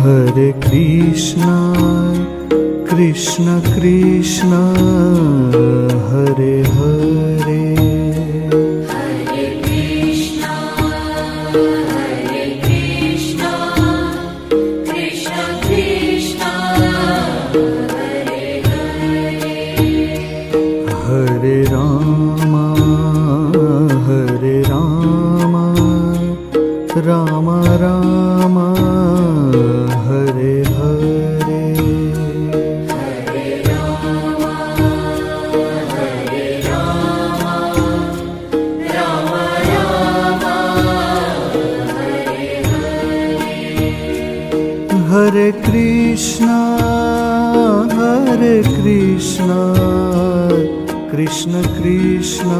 Hare Krishna, Krishna Krishna, Hare Hare, Hare Krishna, Krishna Krishna, Hare Hare, Hare Rama, Rama Rama, Hare Hare, Hare Rama, Rama Rama, Hare Hare, Hare Krishna, Krishna Krishna,